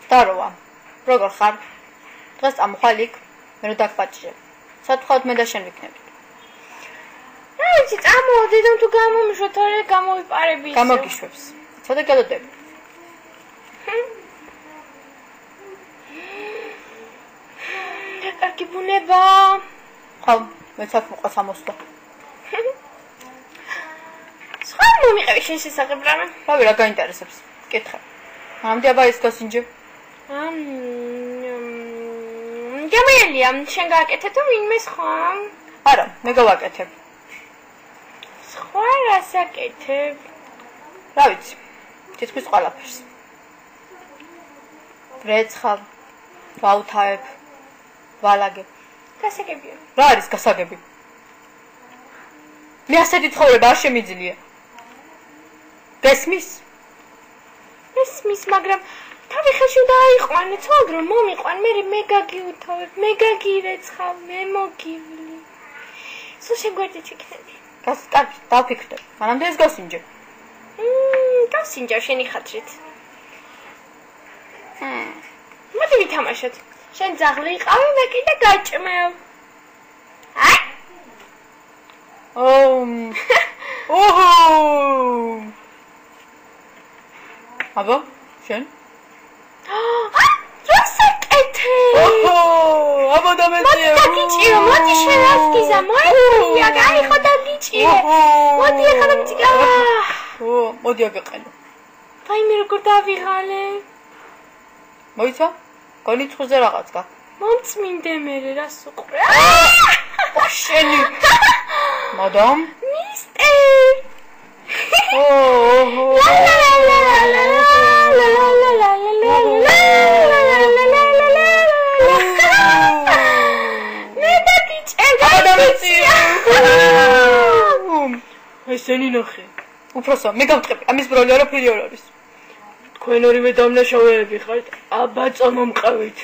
Здорово. Როგორ ხარ? დღეს წამოხვალ იქ, მე რო დაგპაჭრე. სათხოვთ მე და შენ ვიქნები. აიცი, წამოვედი და თუ გამომიშვა თორე გამოვიპარები ისე. გამოგიშვებს. ცოტა გელოდები. კარგი ბუნება. ხო, მეც აქ მოყავს ამოსვლა. სხვა მომიყევი შენ შესახებ რამე? რავი, რა გაინტერესებს? კითხე. მანამდე აბა ის გასინჯე. გამიელია, შენ გააკეთე თუ ვინმე სხვა? არა, მე გავაკეთებ. სხვა რას აკეთებ? რა ვიცი, თითქმის ყველაფერს. ვრეცხავ, ვაუთავებ, ვალაგებ. გასაგებია. რა არის გასაგები? მე ასეთი ცხოვრება არ შემიძლია. გესმის? ესმის, მაგრამ თავი ხელში დაიყვანე, ცოლად რომ მომიყვან, მე გაგიუთავებ, მე გაგირეცხავ, მე მოგივლი. სულ შეგვერდით იქნები. კარგი, დავფიქრდე. მანამდე ეს გასინჯე. გასინჯა შენი ხათრით. მოდი ვითამაშოთ. შენ ძაღლი იყავი, მე კიდე გაჭმევ. აი? ოჰო! აბა, შენ? რასაკეთე? ოჰო! აბა დამეწია. მოდი დაგიჭირო, მოდი შენ ასკიზა, მოიწია, გაიხო დაგიჭირე. მოდი ახლა დამწია. მოდი აგეყენო. ვაიმე როგორ დავიღალე. მოიცა? გონი ცხუზე რაღაც გა. მომწმინდე მე რას უყურე. შენი. მადამ? მისტერ. ოჰო. ესენი ნახე. უფროსო, მე გავწყები. ამის ბროლი არა ფერი არ არის. თქვენ ორივე დამნაშავეები ხართ. აბა წამომყავით.